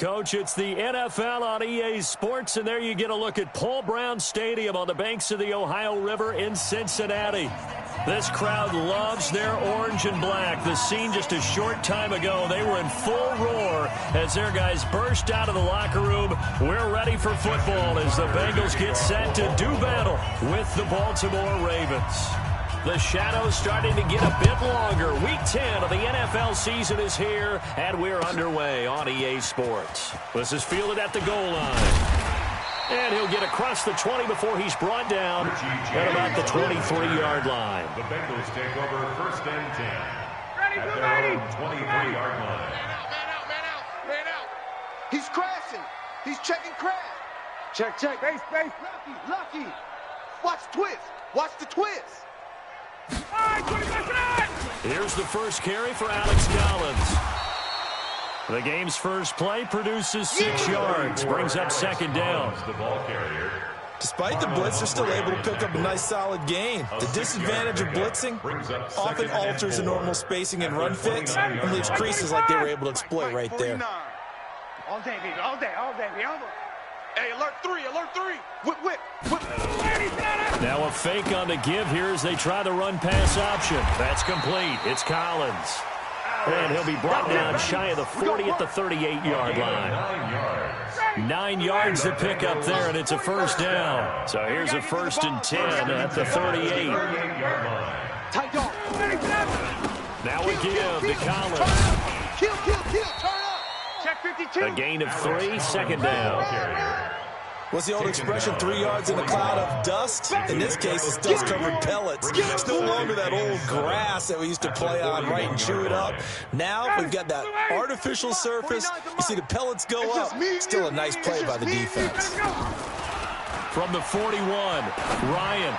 Coach, it's the NFL on EA Sports, and there you get a look at Paul Brown Stadium on the banks of the Ohio River in Cincinnati. This crowd loves their orange and black. The scene just a short time ago, they were in full roar as their guys burst out of the locker room. We're ready for football as the Bengals get set to do battle with the Baltimore Ravens. The shadows starting to get a bit longer. Week 10 of the NFL season is here, and we're underway on EA Sports. This is fielded at the goal line. And he'll get across the 20 before he's brought down at about the 23-yard line. The Bengals take over first and 10 at their own 23-yard line. Man out. He's crashing. He's checking crash. Check. Base. Lucky. Watch the twist. Here's the first carry for Alex Collins. The game's first play produces 6 yards, brings up second down. The ball carrier. Despite the blitz, they're still able to pick up a nice solid gain. The disadvantage of blitzing often alters the normal spacing and run fits and leaves creases like they were able to exploit right there. All day, baby. All day. Hey, alert three. Whip. Now a fake on the give here as they try the run-pass option. That's complete. It's Collins. And he'll be brought down shy of the 40 at the 38-yard line. 9 yards to pick up there, and it's a first down. So here's a 1st and 10 at the 38. Now a give to Collins. Kill. Turn up. Check 52. A gain of 3, second down. What's the old expression, 3 yards in a cloud of dust? In this case, it's dust-covered pellets. It's no longer that old grass that we used to play on, right, and chew it up. Now we've got that artificial surface. You see the pellets go up. Still a nice play by the defense. From the 41, Ryan.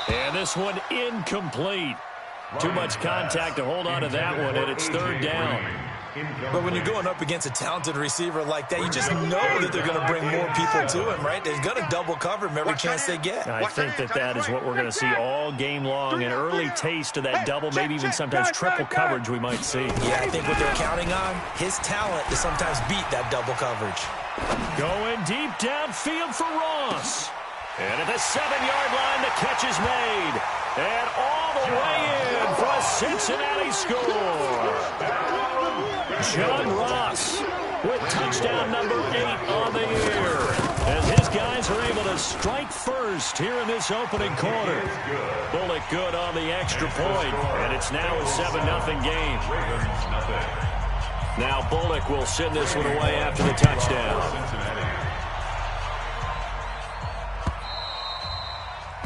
And this one incomplete. Too much contact to hold on to that one, and it's third down. But when you're going up against a talented receiver like that, you just know that they're going to bring more people to him, right? They're going to double cover him every chance they get. I think that is what we're going to see all game long, an early taste of that double, maybe even sometimes triple coverage we might see. Yeah, I think what they're counting on, his talent to sometimes beat that double coverage. Going deep downfield for Ross. And at the 7-yard line, the catch is made. And all the way in for a Cincinnati score. John Ross with touchdown number 8 on the year. As his guys are able to strike first here in this opening quarter. Bullock good on the extra point, and it's now a 7-0 game. Now Bullock will send this one away after the touchdown.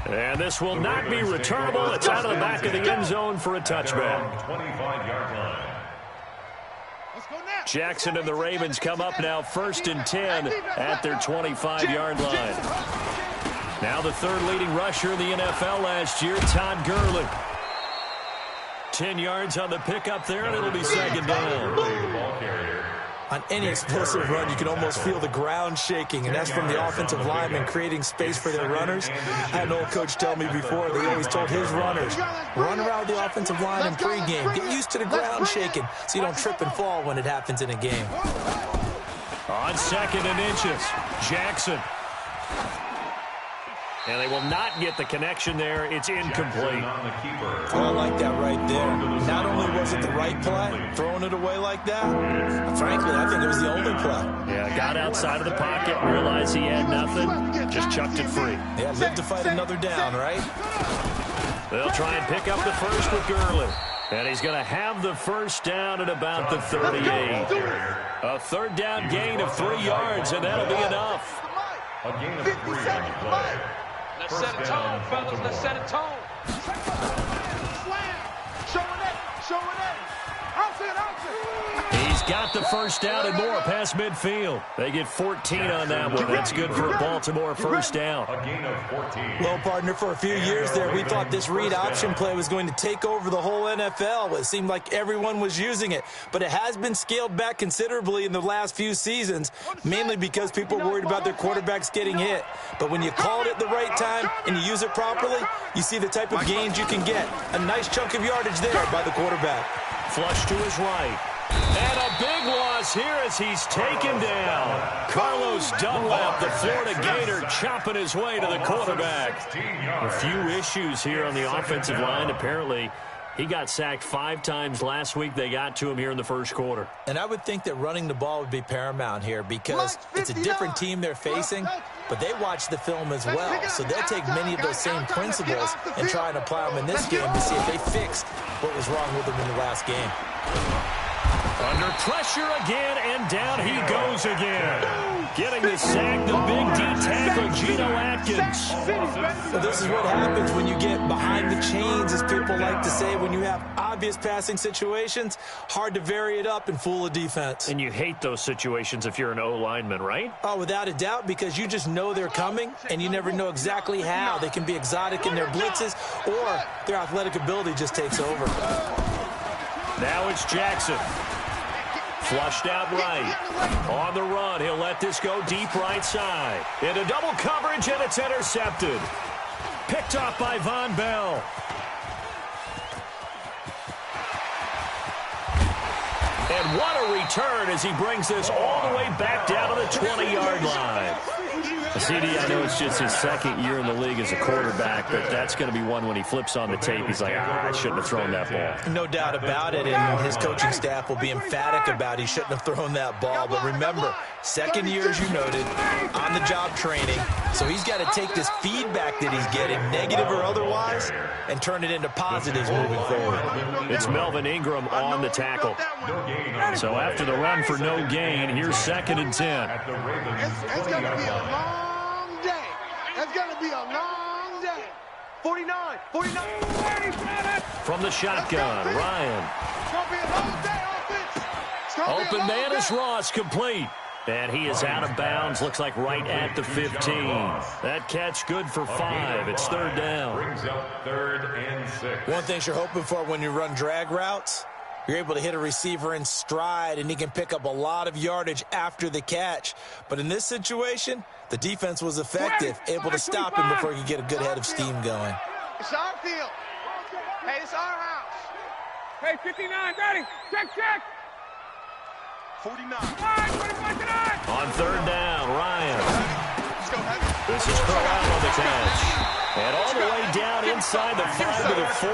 And this will not be returnable. It's out of the back of the end zone for a touchback. 25-yard line. Jackson and the Ravens come up now 1st and 10 at their 25-yard line. Now the third leading rusher in the NFL last year, Todd Gurley. 10 yards on the pickup there, and it'll be second down. On any explosive run, you can almost feel the ground shaking, and that's from the offensive linemen creating space for their runners. I had an old coach tell me before, they always told his runners, run around the offensive line in pregame. Get used to the ground shaking so you don't trip and fall when it happens in a game. On 2nd and inches, Jackson. And they will not get the connection there. It's incomplete. I like that right there. Not only was it the right play, throwing it away like that, frankly, I think it was the only play. Yeah, got outside of the pocket, realized he had nothing, just chucked it free. Yeah, lived to fight another down, right? They'll try and pick up the first with Gurley. And he's going to have the first down at about the 38. A third down gain of 3 yards, and that'll be enough. A gain of 3 on the play. Let's set a tone, fellas. Let's set a tone. Showing it. He's got the first down and more past midfield. They get 14 on that one. That's good for a Baltimore first down. A gain of 14. Well, partner, for a few years there, we thought this read option play was going to take over the whole NFL. It seemed like everyone was using it, but it has been scaled back considerably in the last few seasons, mainly because people were worried about their quarterbacks getting hit. But when you call it at the right time and you use it properly, you see the type of gains you can get. A nice chunk of yardage there by the quarterback. Flush to his right. And a big loss here as he's taken down. Carlos Dunlap, the Florida Gator, chopping his way to the quarterback. A few issues here on the offensive line. Apparently, he got sacked 5 times last week. They got to him here in the first quarter. And I would think that running the ball would be paramount here because it's a different team they're facing, but they watch the film as well. So they'll take many of those same principles and try and apply them in this game to see if they fixed what was wrong with them in the last game. Under pressure again, and down he goes again. Getting the sack, the big D tackle, Geno Atkins. So this is what happens when you get behind the chains, as people like to say. When you have obvious passing situations, hard to vary it up and fool a defense. And you hate those situations if you're an O-lineman, right? Oh, without a doubt, because you just know they're coming, and you never know exactly how. They can be exotic in their blitzes, or their athletic ability just takes over. Now it's Jackson. Flushed out right. On the run, he'll let this go deep right side. Into double coverage, and it's intercepted. Picked off by Von Bell. And what a return as he brings this all the way back down to the 20-yard line. CD, I know it's just his second year in the league as a quarterback, but that's going to be one when he flips on the tape. He's like, I shouldn't have thrown that ball. No doubt about it, and his coaching staff will be emphatic about he shouldn't have thrown that ball. But remember, second year, as you noted, on-the-job training, so he's got to take this feedback that he's getting, negative or otherwise, and turn it into positives moving forward. It's Melvin Ingram on the tackle. So after the run for no gain, here's 2nd and 10. It's going to be a long day. It's going to be a long day. 49. From the shotgun, Ryan. It's going to be a long day, offense. Open man is Ross, complete. And he is out of bounds, looks like right at the 15. That catch good for 5. It's 3rd down. Brings up 3rd and 6. One thing you're hoping for when you run drag routes, you're able to hit a receiver in stride, and he can pick up a lot of yardage after the catch. But in this situation, the defense was effective, able to stop him before he could get a good head of steam going. It's our field. Hey, it's our house. Hey, 59, ready. Check. 49. On 3rd down, Ryan. Let's go, Heavy. This is Corral on the catch. And all the way down inside the 5 to the 4.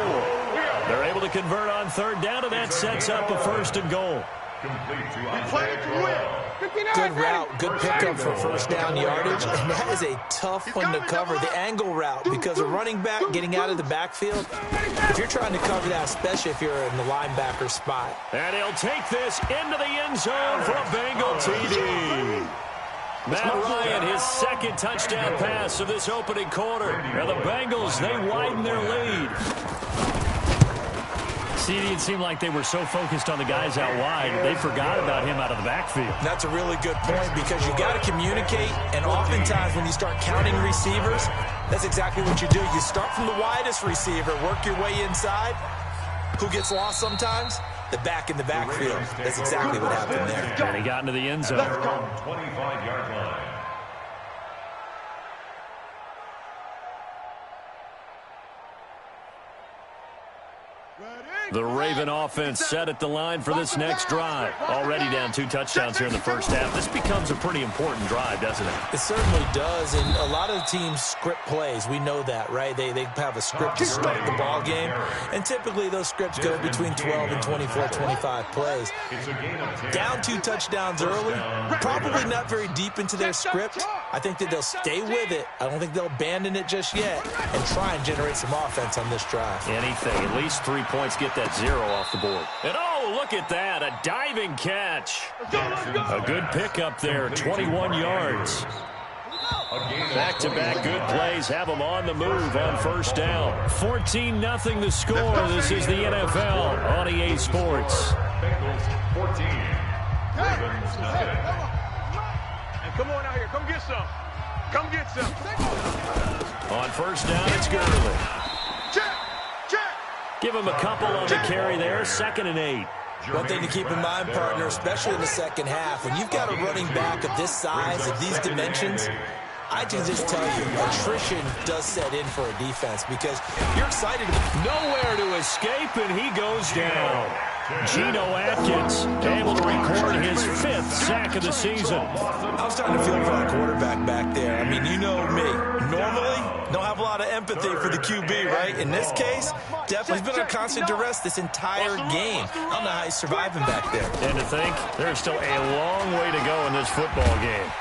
They're able to convert on 3rd down, and that sets up a 1st and goal. We played to win. Good route, good pickup for 1st down yardage, and that is a tough one to cover, the angle route, because a running back getting out of the backfield, if you're trying to cover that, especially if you're in the linebacker spot. And he'll take this into the end zone for a Bengal TD. Matt Ryan, his 2nd touchdown pass of this opening quarter. Now the Bengals, they widen their lead. CD, it seemed like they were so focused on the guys out wide, they forgot about him out of the backfield. That's a really good point because you've got to communicate, and oftentimes when you start counting receivers, that's exactly what you do. You start from the widest receiver, work your way inside. Who gets lost sometimes? The back in the backfield. That's exactly what happened there. And he got into the end zone. 25-yard line. The Raven offense set at the line for this next drive. Already down 2 touchdowns here in the first half. This becomes a pretty important drive, doesn't it? It certainly does, and a lot of teams script plays. We know that, right? They have a script to start the ball game, and typically those scripts go between 12 and 24, 25 plays. Down 2 touchdowns early, probably not very deep into their script. I think that they'll stay with it. I don't think they'll abandon it just yet and try and generate some offense on this drive. Anything, at least 3 points, get that 0 off the board. And oh, look at that, a diving catch. A good pickup there, 21 yards. Back-to-back good plays have them on the move on 1st down. 14-0 the score. This is the NFL on EA Sports. Bengals 14. Ravens nothing. Come on out here. Come get some. Come get some. On 1st down, it's Gurley. Check. Give him a couple on the carry there. 2nd and 8. One thing to keep in mind, partner, especially in the second half, when you've got a running back of this size, of these dimensions, I can just tell you, attrition does set in for a defense because you're excited. Nowhere to escape, and he goes down. Geno Atkins able to record his 5th sack of the season. I was starting to feel for our quarterback back there. I mean, you know me. Normally, don't have a lot of empathy for the QB, right? In this case, definitely he's been on constant duress this entire game. I don't know how he's surviving back there. And to think, there's still a long way to go in this football game.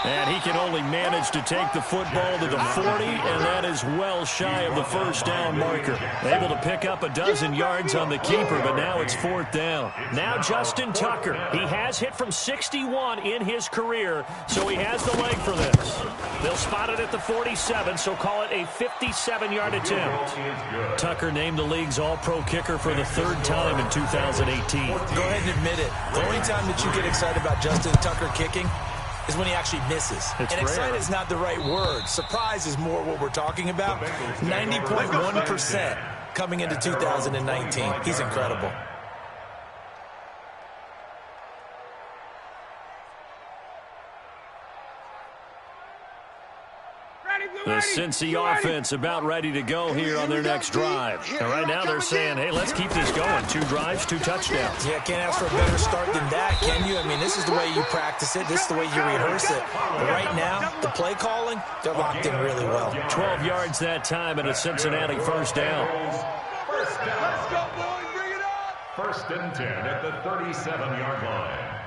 And he can only manage to take the football to the 40, and that is well shy of the first down marker. Able to pick up a dozen yards on the keeper, but now it's 4th down. Now Justin Tucker. He has hit from 61 in his career, so he has the leg for this. They'll spot it at the 47, so call it a 57-yard attempt. Tucker named the league's all-pro kicker for the 3rd time in 2018. Go ahead and admit it. The only time that you get excited about Justin Tucker kicking is when he actually misses. And excited is not the right word. Surprise is more what we're talking about. 90.1% coming into 2019. He's incredible. The Cincy offense about ready to go here on their next drive. And right now they're saying, hey, let's keep this going. 2 drives, 2 touchdowns. Yeah, can't ask for a better start than that, can you? I mean, this is the way you practice it. This is the way you rehearse it. But right now, the play calling, they're locked in really well. 12 yards that time and a Cincinnati first down. Let's go, boys. Bring it up. 1st and 10 at the 37-yard line.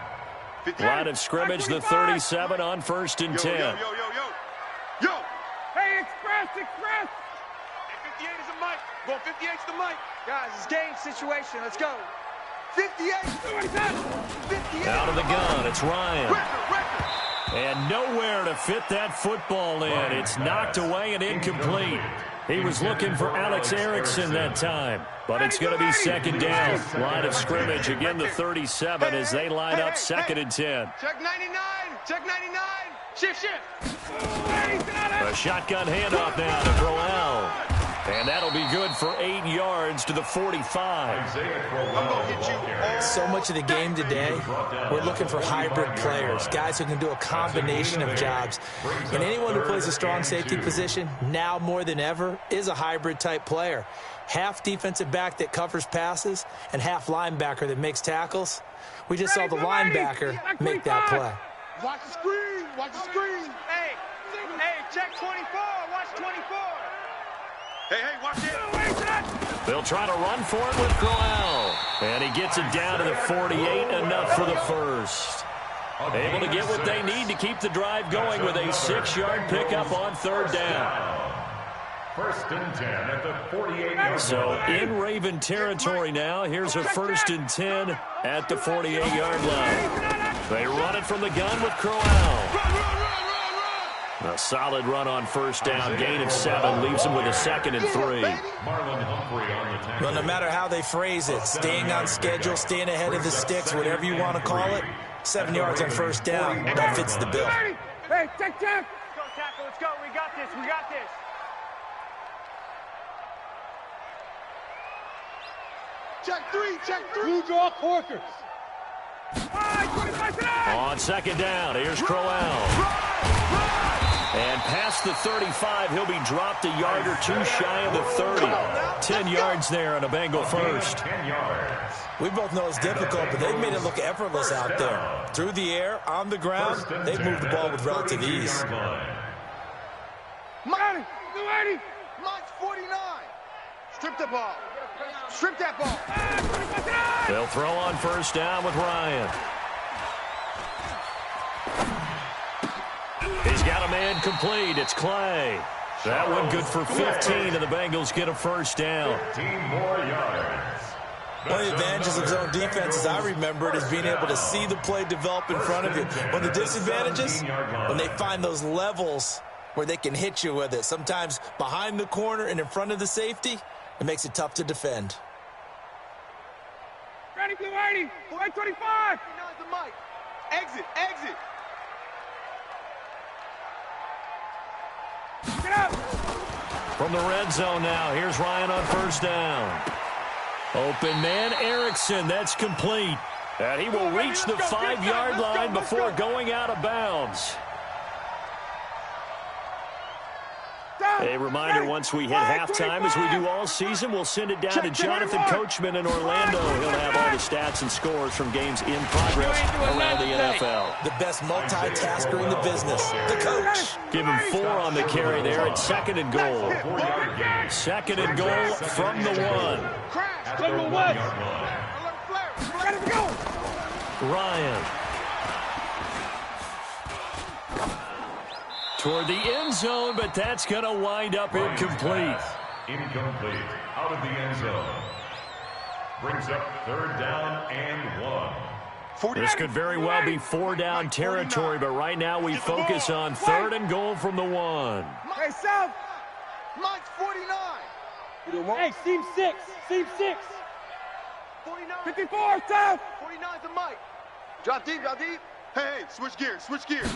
Line of scrimmage, the 37 on 1st and 10. Yo! Hey, express! Hey, 58 is the mic. Go 58's the mic. Guys, it's game situation. Let's go. 58! 58! Out of the gun, it's Ryan. And nowhere to fit that football in. It's knocked away and incomplete. He was looking for Alex Erickson that time, but it's going to be 2nd down. Line of scrimmage, again the 37 as they line up 2nd and 10. Check 99! Check 99! Shift! A shotgun handoff now to Crowell. And that'll be good for 8 yards to the 45. So much of the game today, we're looking for hybrid players, guys who can do a combination of jobs. And anyone who plays a strong safety position, now more than ever, is a hybrid type player. Half defensive back that covers passes and half linebacker that makes tackles. We just saw the linebacker make that play. Watch the screen! Watch the screen! Hey, check 24. Watch 24. Hey, watch it. They'll try to run for it with Crowell. And he gets it down to the 48, enough for the first. Able to get what they need to keep the drive going with a 6-yard pickup on 3rd down. 1st and 10 at the 48-yard So line. in Raven territory now, here's a 1st and 10 at the 48-yard line. They run it from the gun with Crowell. A solid run on 1st down. Gain of 7 leaves him with a 2nd and 3. Marlon Humphrey on the tackle. Well, no matter how they phrase it, staying on schedule, staying ahead of the sticks, whatever you want to call it, 7 yards on 1st down, that fits the bill. Hey, check. Go, tackle. Let's go. We got this. Check 3! Blue draw quarters. On 2nd down, here's Crowell. And past the 35, he'll be dropped a yard or 2 shy of the 30. 10 yards there on a Bengal first. 10 yards. We both know it's difficult, but they've made it look effortless out there. Through the air, on the ground, they've moved the ball with relative ease. Mike 49! Strip the ball. Strip that ball. They'll throw on 1st down with Ryan. He's got a man complete. It's Clay. That one good for 15, and the Bengals get a 1st down. 15 more yards. One of the advantages of zone defense, as I remember it, is being able to see the play develop in front of you. One of the disadvantages, when they find those levels where they can hit you with it, sometimes behind the corner and in front of the safety, it makes it tough to defend. Ready, Blue 80. Blue 25. The mic. Exit. Get up. From the red zone now, here's Ryan on 1st down. Open man, Erickson. That's complete. And he will reach the 5-yard line before going out of bounds. A reminder, once we hit halftime, as we do all season, we'll send it down to Jonathan Coachman in Orlando. He'll have all the stats and scores from games in progress around the NFL. The best multitasker in the business, the coach. Give him 4 on the carry there. It's 2nd and goal. 2nd and goal from the 1. Ryan. Toward the end zone, but that's going to wind up incomplete. Incomplete. Out of the end zone. Brings up 3rd down and 1. This could very well be 4-down territory, but right now we focus on 3rd and goal from the 1. Hey, South. Mike's 49. Hey, seam 6. Seam 6. 49. 54, South. 49 to Mike. Drop deep, drop deep. Hey, switch gears, switch gears.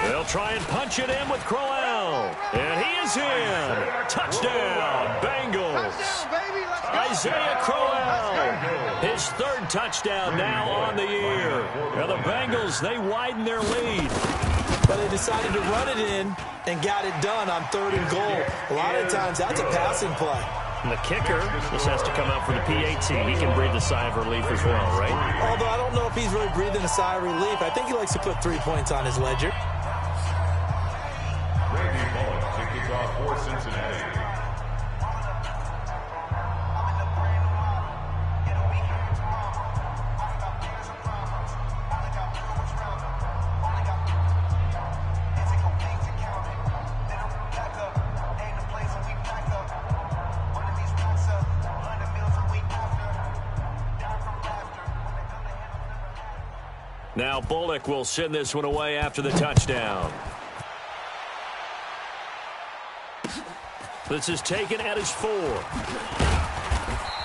They'll try and punch it in with Crowell. And he is in. Touchdown, Bengals. Touchdown, baby. Let's go. Isaiah Crowell. His 3rd touchdown now on the year. Now the Bengals, they widen their lead. But they decided to run it in and got it done on 3rd and goal. A lot of times that's a passing play. And the kicker just has to come out for the PAT. He can breathe a sigh of relief as well, right? Although I don't know if he's really breathing a sigh of relief. I think he likes to put 3 points on his ledger. Randy Bullock to kick off for Cincinnati. Now Bullock will send this one away after the touchdown. This is taken at his 4.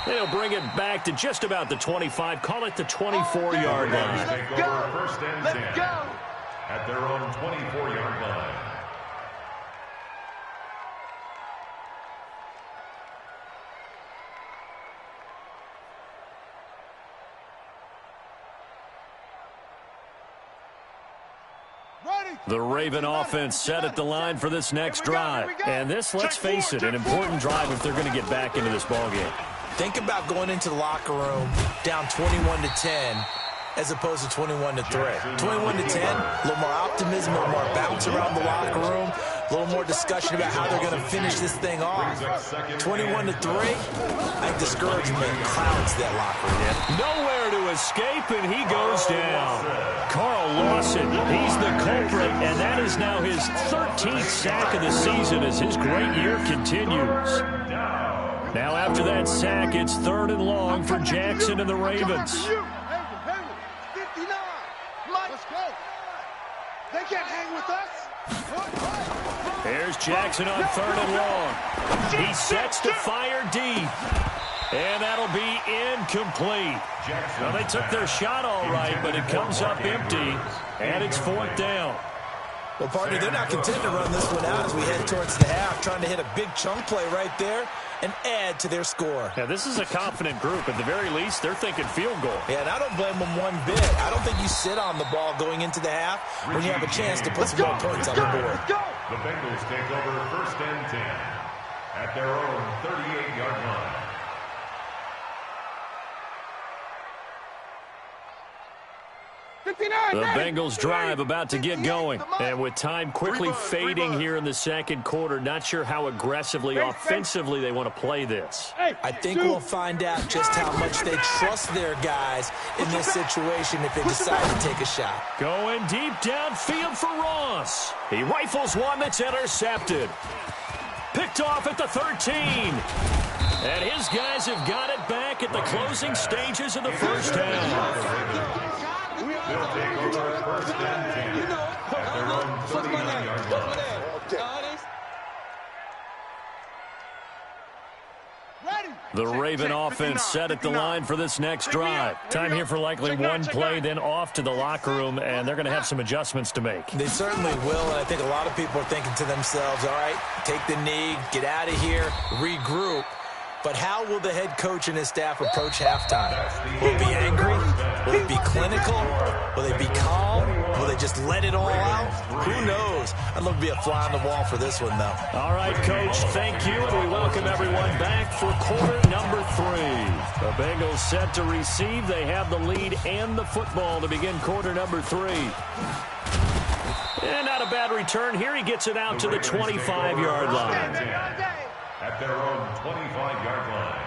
They'll bring it back to just about the 25. Call it the 24-yard line. Take over 1st and 10 at their own 24-yard line. The Raven offense set at the line for this next drive. And this, let's face it, an important drive if they're going to get back into this ballgame. Think about going into the locker room down 21-10 as opposed to 21-3. 21-10, a little more optimism, a little more bounce around the locker room, a little more discussion about how they're going to finish this thing off. 21-3, I think discouragement clouds that locker room. Nowhere to escape, and he goes down. Carl Lawson, he's the culprit, and that is now his 13th sack of the season as his great year continues. Now after that sack, it's 3rd and long for Jackson and the Ravens. 59. Mike, let's go. They can't hang with us. There's Jackson on 3rd and long. He sets to fire deep. And that'll be incomplete. Well, they took their shot all right, but it comes up empty, and it's 4th down. Well, partner, they're not content to run this one out as we head towards the half, trying to hit a big chunk play right there and add to their score. Yeah, this is a confident group. At the very least, they're thinking field goal. Yeah, and I don't blame them one bit. I don't think you sit on the ball going into the half when you have a chance to put some more points on the board. The Bengals take over 1st and 10 at their own 38-yard line. The Bengals drive about to get going. And with time quickly fading here in the 2nd quarter, not sure how aggressively, offensively they want to play this. I think we'll find out just how much they trust their guys in this situation if they decide to take a shot. Going deep downfield for Ross. He rifles one that's intercepted. Picked off at the 13. And his guys have got it back at the closing stages of the 1st half. They'll take over 1st and 10 at their own 39-yard line. The Raven offense set at the line for this next drive. Time here for likely one play, then off to the locker room, and they're going to have some adjustments to make. They certainly will, and I think a lot of people are thinking to themselves, all right, take the knee, get out of here, regroup. But how will the head coach and his staff approach halftime? Will he be angry? Will they be clinical? Will they be calm? Will they just let it all out? Who knows? I'd love to be a fly on the wall for this one, though. All right, Coach, thank you, and we welcome everyone back for quarter number 3. The Bengals set to receive. They have the lead and the football to begin quarter number 3. And not a bad return here. He gets it out to the 25-yard line. At their own 25-yard line.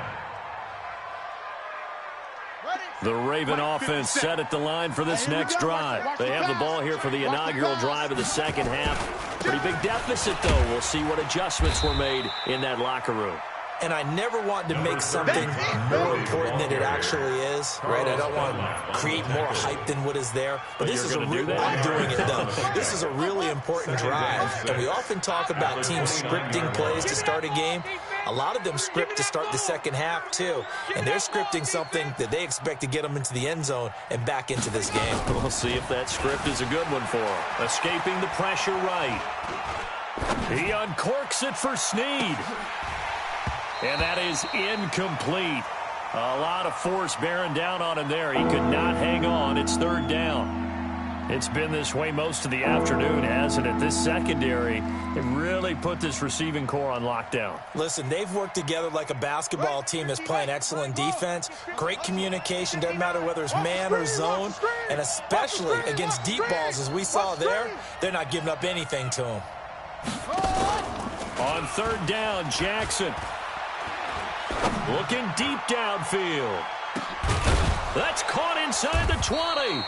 The Raven offense set at the line for this next drive. They have the ball here for the inaugural drive of the second half. Pretty big deficit, though. We'll see what adjustments were made in that locker room. And I never want to make something more important than it actually is, right? I don't want to create more hype than what is there. But this is I'm doing it, though. This is a really important drive. And we often talk about teams scripting plays to start a game. A lot of them script to start the second half, too. And they're scripting something that they expect to get them into the end zone and back into this game. We'll see if that script is a good one for them. Escaping the pressure right. He uncorks it for Snead. And that is incomplete. A lot of force bearing down on him there. He could not hang on. It's third down. It's been this way most of the afternoon, hasn't it? This secondary, it really put this receiving core on lockdown. Listen, they've worked together like a basketball team that's playing excellent defense. Great communication, doesn't matter whether it's man or zone. And especially against deep balls, as we saw there, they're not giving up anything to them. On third down, Jackson. Looking deep downfield. That's caught inside the 20.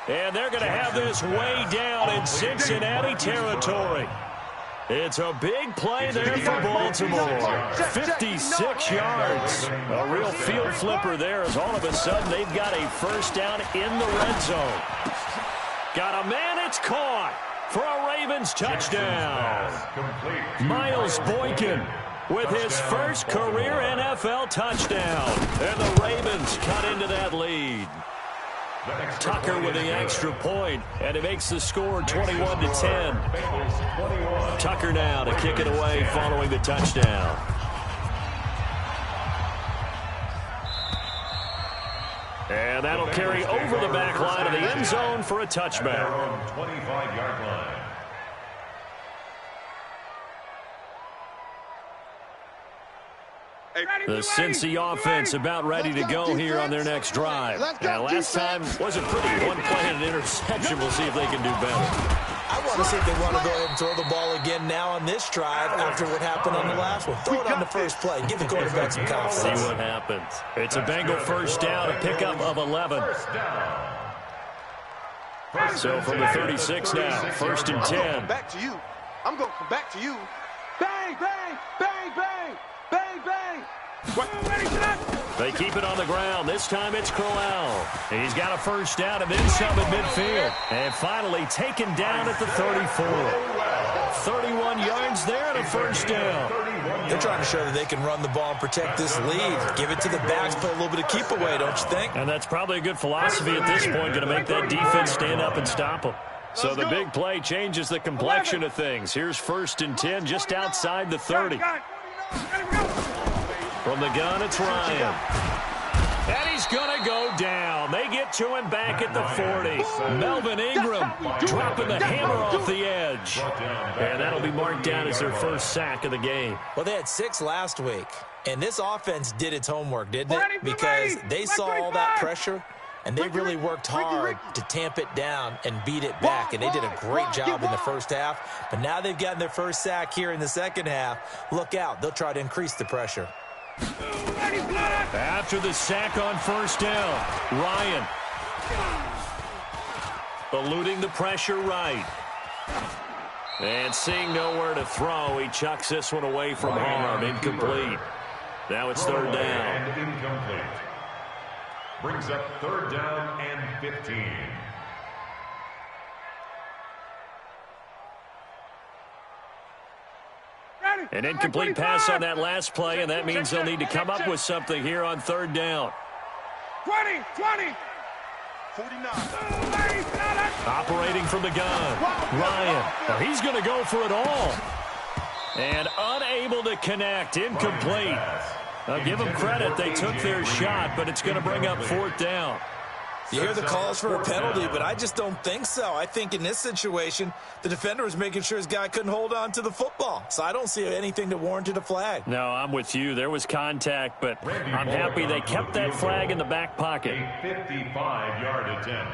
And they're going to have this way down in Cincinnati territory. It's a big play there for Baltimore. 56 yards. A real field flipper there as all of a sudden they've got a first down in the red zone. Got a man, it's caught for a Ravens touchdown. Miles Boykin with his first career NFL touchdown. And the Ravens cut into that lead. Tucker with the extra point, and it makes the score 21-10. Tucker now to kick it away following the touchdown. And that'll carry over the back line of the end zone for a touchback. 25-yard line. The Cincy offense about ready to go here on their next drive. Now, last time wasn't pretty. One play and an interception. We'll see if they can do better. I want to see if they want to go ahead and throw the ball again now on this drive after what happened on the last one. Throw it on the first play. Give the quarterback some confidence. See what happens. It's a Bengal first down, a pickup of 11. So from the 36 now, first and 10. Back to you. I'm going to come back to you. Bang, bang, bang, bang. Bang, bang. They keep it on the ground. This time it's Crowell. He's got a first down and then some at midfield. And finally taken down at the 34. 31 yards there and a first down. They're trying to show that they can run the ball and protect this lead. Give it to the backs, play a little bit of keep away, don't you think? And that's probably a good philosophy at this point, going to make that defense stand up and stop them. So the big play changes the complexion of things. Here's first and 10 just outside the 30. From the gun, it's Ryan. And he's going to go down. They get to him back at the 40. Melvin Ingram dropping the hammer off the edge. And that'll be marked down as their first sack of the game. Well, they had 6 last week. And this offense did its homework, didn't it? Because they saw all that pressure, and they really worked hard to tamp it down and beat it back. And they did a great job in the first half. But now they've gotten their first sack here in the second half. Look out. They'll try to increase the pressure. After the sack on first down, Ryan eluding the pressure right. And seeing nowhere to throw, he chucks this one away from harm. Incomplete. Now it's third down. And incomplete. Brings up third down and 15. An incomplete pass on that last play, and that means they'll need to come up with something here on third down. 20, 49. Operating from the gun, Ryan. Now he's going to go for it all. And unable to connect, incomplete. I'll give them credit. They took their shot, but it's going to bring up fourth down. You hear the calls for a penalty, but I just don't think so. I think in this situation, the defender was making sure his guy couldn't hold on to the football. So I don't see anything that warranted a flag. No, I'm with you. There was contact, but I'm happy they kept that flag in the back pocket. A 55-yard attempt.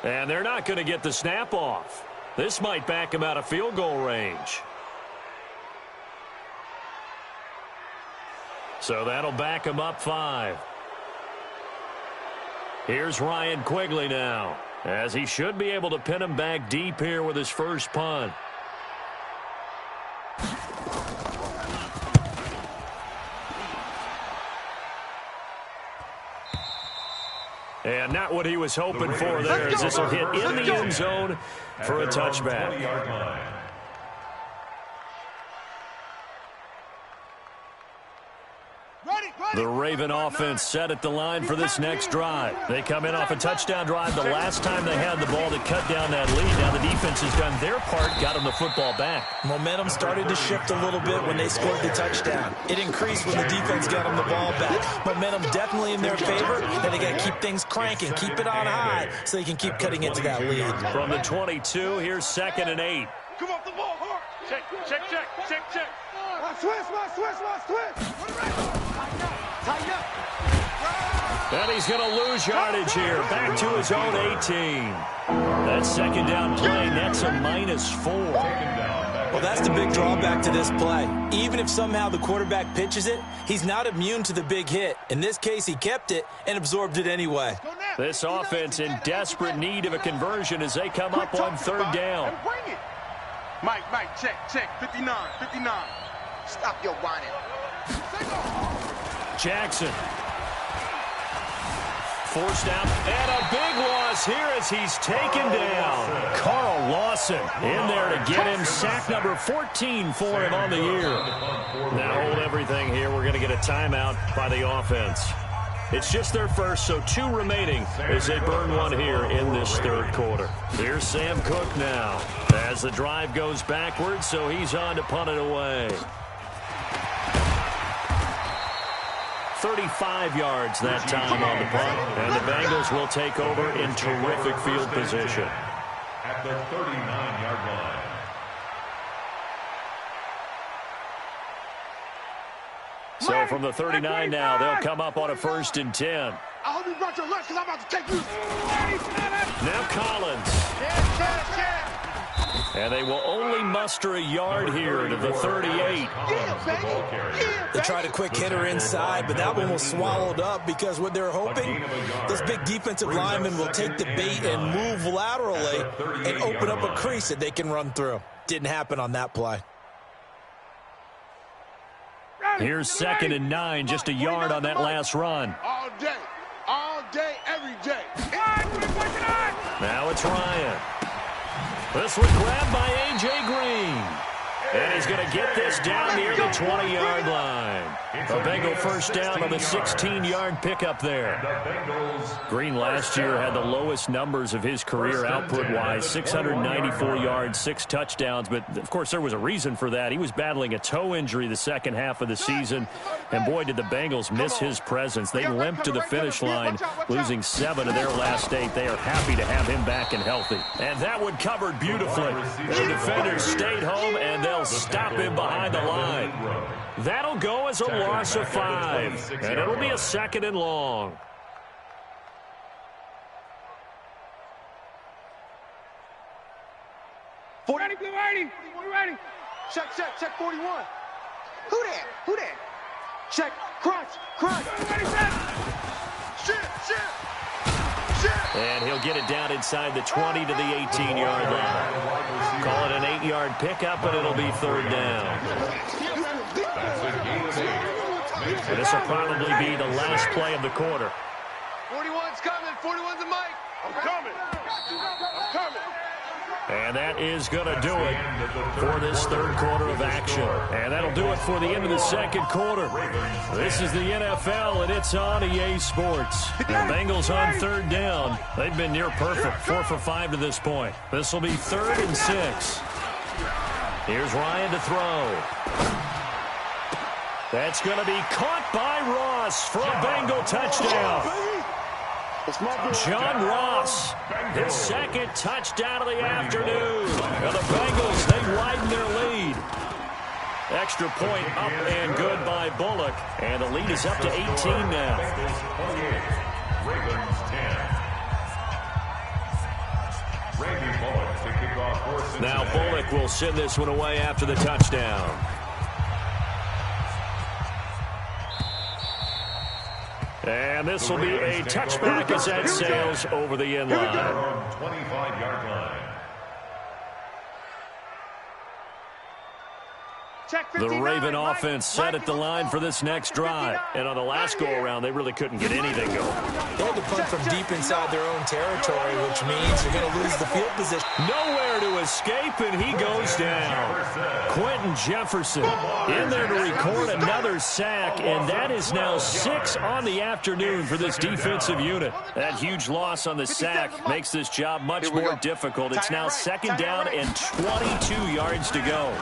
And they're not going to get the snap off. This might back him out of field goal range. So that'll back him up 5. Here's Ryan Quigley now, as he should be able to pin him back deep here with his first punt. And not what he was hoping for there, as this will hit in the end zone for a touchback. The Raven offense set at the line for this next drive. They come in off a touchdown drive the last time they had the ball to cut down that lead. Now the defense has done their part, got them the football back. Momentum started to shift a little bit when they scored the touchdown. It increased when the defense got them the ball back. Momentum definitely in their favor, and they got to keep things cranking, keep it on high, so they can keep cutting into that lead. From the 22, here's 2nd and 8. Come off the ball hard. Check, check, check, check, check. My switch. Tighten up. And he's going to lose yardage here. Back to his own 18. That second down play, that's a -4. Well, that's the big drawback to this play. Even if somehow the quarterback pitches it, he's not immune to the big hit. In this case, he kept it and absorbed it anyway. This offense in desperate need of a conversion as they come up on 3rd down. Mike, check, 59. Stop your whining. Jackson. Forced out, and a big loss here as he's taken down. Carl Lawson in there to get him. Sack number 14 for him on the year. Now hold everything here. We're going to get a timeout by the offense. It's just their first, so 2 remaining as they burn one here in this 3rd quarter. Here's Sam Cook now as the drive goes backwards, so he's on to punt it away. 35 yards that time on the punt, and the Bengals will take over in terrific field position. At the 39-yard line. So from the 39 now, they'll come up on a 1st and 10. I hope you brought your lunch because I'm about to take you. Now Collins. And they will only muster a yard here to the 38. They tried a quick hitter inside, but that one was swallowed up because what they're hoping, this big defensive lineman will take the bait and move laterally and open up a crease that they can run through. Didn't happen on that play. Here's 2nd and 9, just a yard on that last run. All day, every day. Now it's Ryan. This one grabbed by A.J. Green. And he's going to get this down near the 20-yard line. A Bengal first down on the 16-yard pickup there. Green last year had the lowest numbers of his career output-wise, 694 yards, 6 touchdowns. But, of course, there was a reason for that. He was battling a toe injury the second half of the season. And, boy, did the Bengals miss his presence. They limped to the finish line, losing 7 of their last 8. They are happy to have him back and healthy. And that one covered beautifully. The defenders stayed home, and they'll stop him behind the line. That'll go as a loss of 5, and it'll be a 2nd and long. Ready, blue 80. We ready. Check 41. Who that? Check, crunch. Ready, set. Shit. And he'll get it down inside the 20 to the 18-yard line. Call it an 8-yard pickup, and it'll be 3rd down. And this will probably be the last play of the quarter. 41's coming. 41's a mic. I'm coming. And that is going to do it for this third quarter of action. And that'll do it for the end of the second quarter. This is the NFL, and it's on EA Sports. The Bengals on third down. They've been near perfect, 4 for 5 to this point. This will be 3rd and 6. Here's Ryan to throw. That's going to be caught by Ross for a Bengal touchdown. John Ross, his second touchdown of the afternoon. And the Bengals, they widen their lead. Extra point up and good by Bullock. And the lead is up to 18 now. Now Bullock will send this one away after the touchdown. And this will be a touchback as that sails over the end line. 25-yard line. The Raven offense set at the line for this next drive. And on the last go-around, they really couldn't get anything going. They had to punt from deep inside their own territory, which means you're going to lose the field position. Nowhere to escape, and he goes down. Quentin Jefferson in there to record another sack, and that is now 6 on the afternoon for this defensive unit. That huge loss on the sack makes this job much more difficult. It's now 2nd down and 22 yards to go.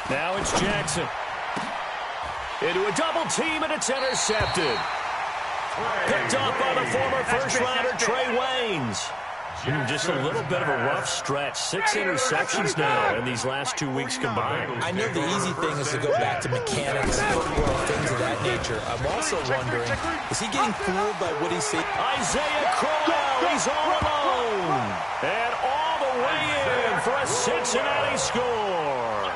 Now it's Jackson. Into a double team, and it's intercepted. Picked off by the former first-rounder Trey Waynes. Just a little bit of a rough stretch. 6 interceptions now in these last 2 weeks combined. I know the easy thing is to go back to mechanics, football, things of that nature. I'm also wondering, is he getting fooled by what he sees? Isaiah Crowell, he's all alone. And all the way in for a Cincinnati score.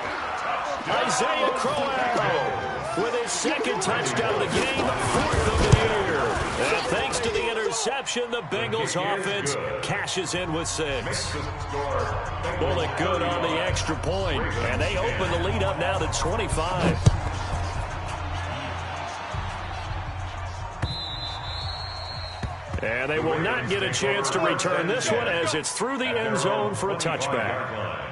Isaiah Crowell with his 2nd touchdown of the game, 4th of the year. And thanks to the interception, the Bengals offense cashes in with 6. Bullock good on the extra point, and they open the lead up now to 25. And they will not get a chance to return this one as it's through the end zone for a touchback.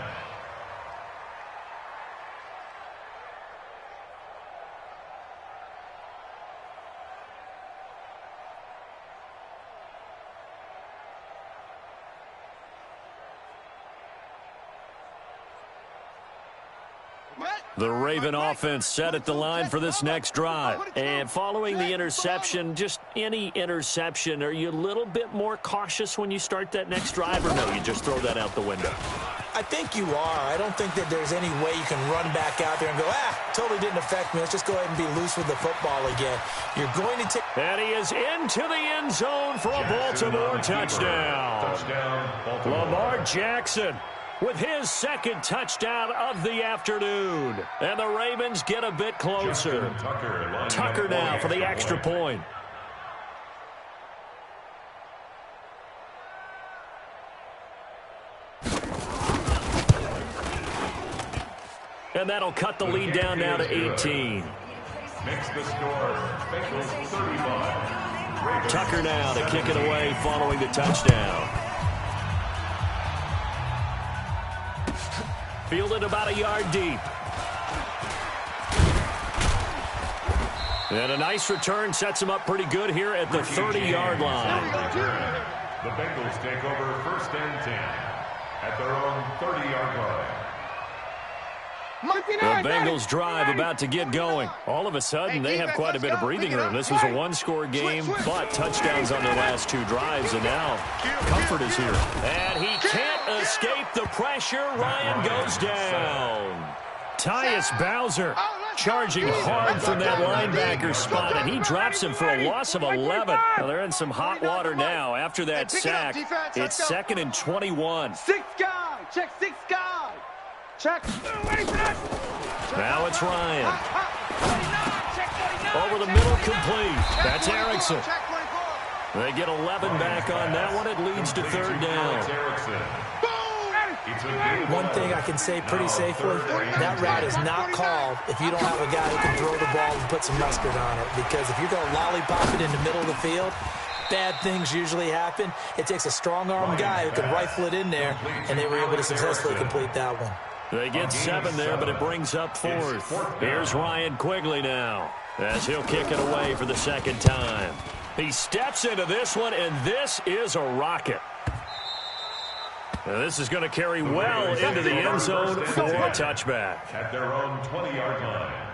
The Raven offense set at the line for this next drive. And following the interception, just any interception, are you a little bit more cautious when you start that next drive, or no, you just throw that out the window? I think you are. I don't think that there's any way you can run back out there and go, totally didn't affect me. Let's just go ahead and be loose with the football again. You're going to take... And he is into the end zone for a Baltimore touchdown. Lamar Jackson with his 2nd touchdown of the afternoon. And the Ravens get a bit closer. Tucker now for the extra point. And that'll cut the lead down now to 18. Makes the score, Bengals 35. Tucker now to kick it away following the touchdown. Fielded about a yard deep. And a nice return sets him up pretty good here at the 30-yard line. The Bengals take over 1st and 10 at their own 30-yard line. The Bengals drive about to get going. All of a sudden, they have quite a bit of breathing room. This was a one-score game, but touchdowns on their last 2 drives, and now comfort is here. And he can't escape the pressure. Ryan goes down. Tyus Bowser charging hard from that linebacker spot, and he drops him for a loss of 11. Well, they're in some hot water now after that sack. It's 2nd and 21. 6 guy. Check 6 guy. Check. Now it's Ryan. Over the middle, complete. That's Erickson. They get 11 back on that one. It leads to 3rd down. One thing I can say pretty safely, that route is not called if you don't have a guy who can throw the ball and put some mustard on it. Because if you're going to lollipop it in the middle of the field, bad things usually happen. It takes a strong-arm guy who can rifle it in there, and they were able to successfully complete that one. They get 7 there, but it brings up 4th. Here's Ryan Quigley now, as he'll kick it away for the second time. He steps into this one, and this is a rocket. Now this is going to carry well into the end zone for a touchback. At their own 20-yard line.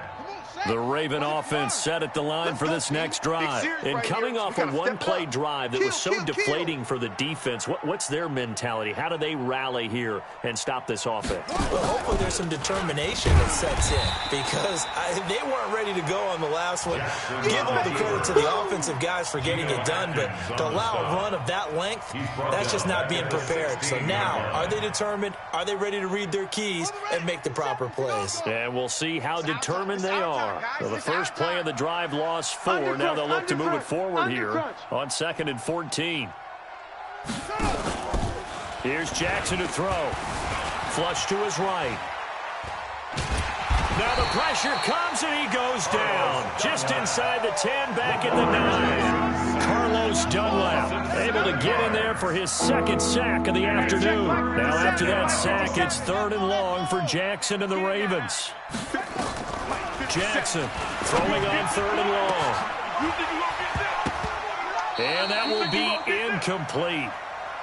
The Raven offense set at the line for this next drive. And coming off a one-play drive that was so deflating for the defense, what's their mentality? How do they rally here and stop this offense? Well, hopefully there's some determination that sets in, because they weren't ready to go on the last one. Give all the credit to the offensive guys for getting it done, but to allow a run of that length, that's just not being prepared. So now, are they determined? Are they ready to read their keys and make the proper plays? And we'll see how determined they are. So the first play of the drive lost 4. Now they'll look to move it forward here on 2nd and 14. Here's Jackson to throw. Flush to his right. Now the pressure comes and he goes down. Just inside the 10, back at the 9. Carlos Dunlap able to get in there for his 2nd sack of the afternoon. Now after that sack, it's 3rd and long for Jackson and the Ravens. Jackson throwing on 3rd and long. And that will be incomplete.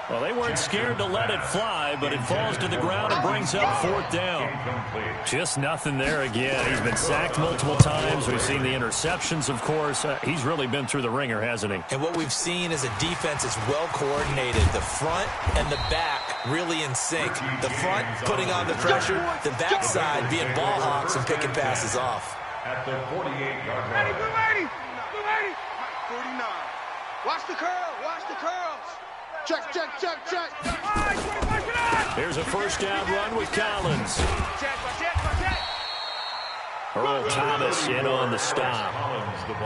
Well, they weren't scared to let it fly, but it falls to the ground and brings up 4th down. Just nothing there again. He's been sacked multiple times. We've seen the interceptions, of course. He's really been through the ringer, hasn't he? And what we've seen is a defense that's well coordinated. The front and the back really in sync. The front putting on the pressure, the backside being ball hawks and picking passes off. At the 48-yard line. Blue 49. Watch the curl. Watch the curls. Check, check, check, check. Here's a first down run with Collins. Earl Thomas in on the stop.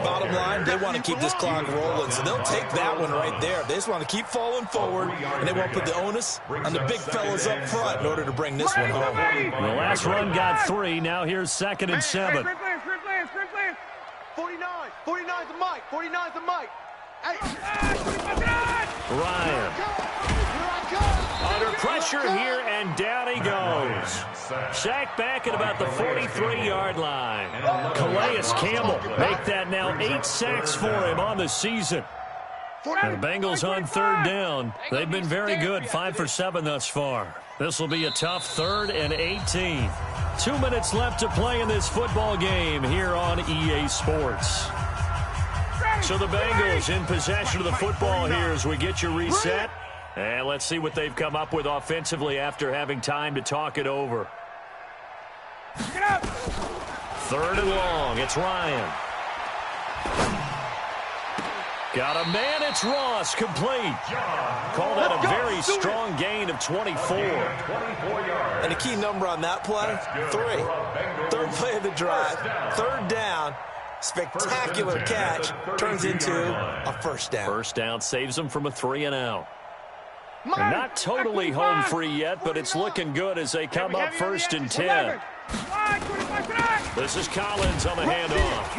Bottom line, they want to keep this clock rolling, so they'll take that one right there. They just want to keep falling forward, and they won't put the onus on the big fellas up front in order to bring this one home. The last run got 3. Now here's 2nd and 7. 49. 49's the mic. 49's the mic. Ryan under pressure here, and down he goes. Sacked back at about the 43-yard line. Calais Campbell make that now 8 sacks for him on the season. And the Bengals on 3rd down. They've been very good, 5 for 7 thus far. This will be a tough 3rd and 18. 2 minutes left to play in this football game here on EA Sports. So the Bengals in possession of the football here as we get you reset. And let's see what they've come up with offensively after having time to talk it over. 3rd and long. It's Ryan. Got a man. It's Ross. Complete. Call that a very strong gain of 24. And a key number on that play, 3. 3rd play of the drive. 3rd down. Spectacular catch turns into a first down. First down saves them from a 3 and out. And not totally home free yet, but it's looking good as they come up 1st and 10. This is Collins on the handoff.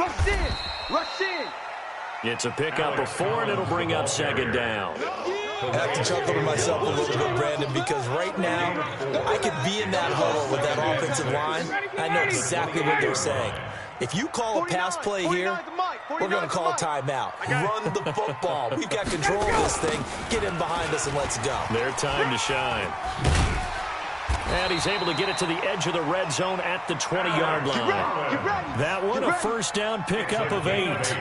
Rush in. It's a pickup of 4, and it'll bring up 2nd down. I have to chuckle to myself a little bit, Brandon, because right now I could be in that huddle with that offensive line. I know exactly what they're saying. If you call a pass play here, we're going to call a timeout. Run the football. We've got control of this thing. Get in behind us and let's go. Their time to shine. And he's able to get it to the edge of the red zone at the 20-yard line. That one, a first down pickup of 8.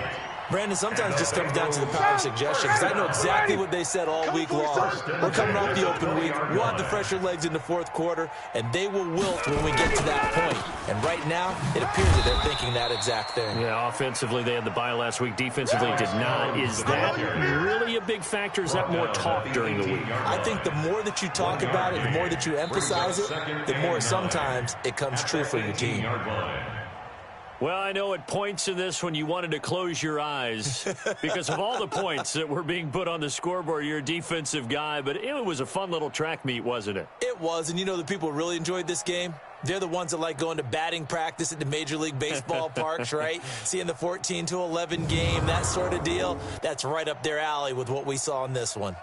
Brandon, sometimes it just comes down to the power of suggestion, because I know exactly what they said all week long. We're coming off the open week. We'll have the fresher legs in the 4th quarter, and they will wilt when we get to that point. And right now, it appears that they're thinking that exact thing. Yeah, offensively, they had the bye last week. Defensively, did not. Is that really a big factor? Is that more talk during the week? I think the more that you talk about it, the more that you emphasize it, the more sometimes it comes true for your team. Well, I know at points in this when you wanted to close your eyes because of all the points that were being put on the scoreboard. You're a defensive guy, but it was a fun little track meet, wasn't it? It was, and you know the people who really enjoyed this game? They're the ones that like going to batting practice at the Major League Baseball parks, right? Seeing the 14-11 game, that sort of deal. That's right up their alley with what we saw in this one.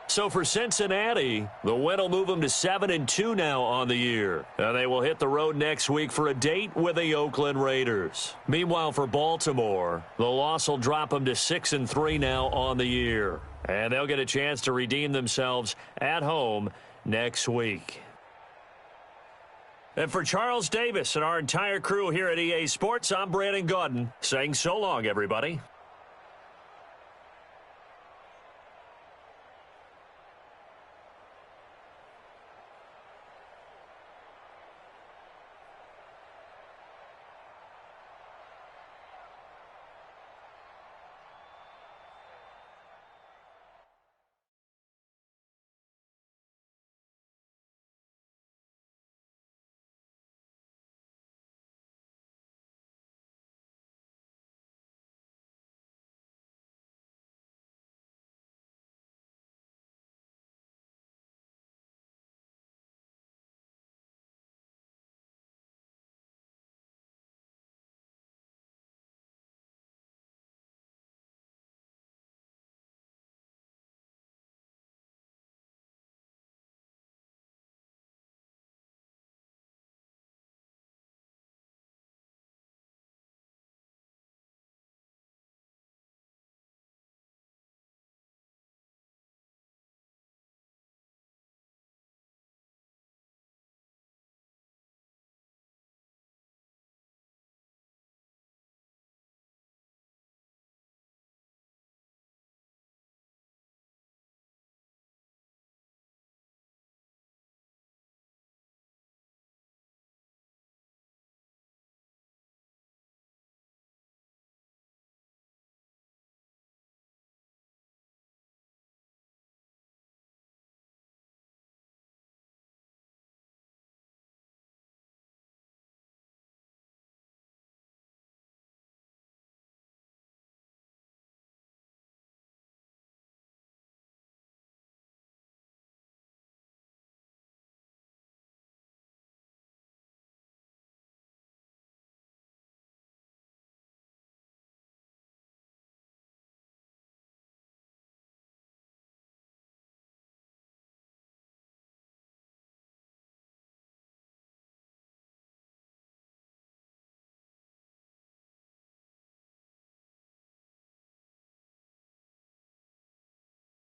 So for Cincinnati, the win will move them to 7-2 now on the year. And they will hit the road next week for a date with the Oakland Raiders. Meanwhile, for Baltimore, the loss will drop them to 6-3 now on the year. And they'll get a chance to redeem themselves at home next week. And for Charles Davis and our entire crew here at EA Sports, I'm Brandon Gaudin saying so long, everybody.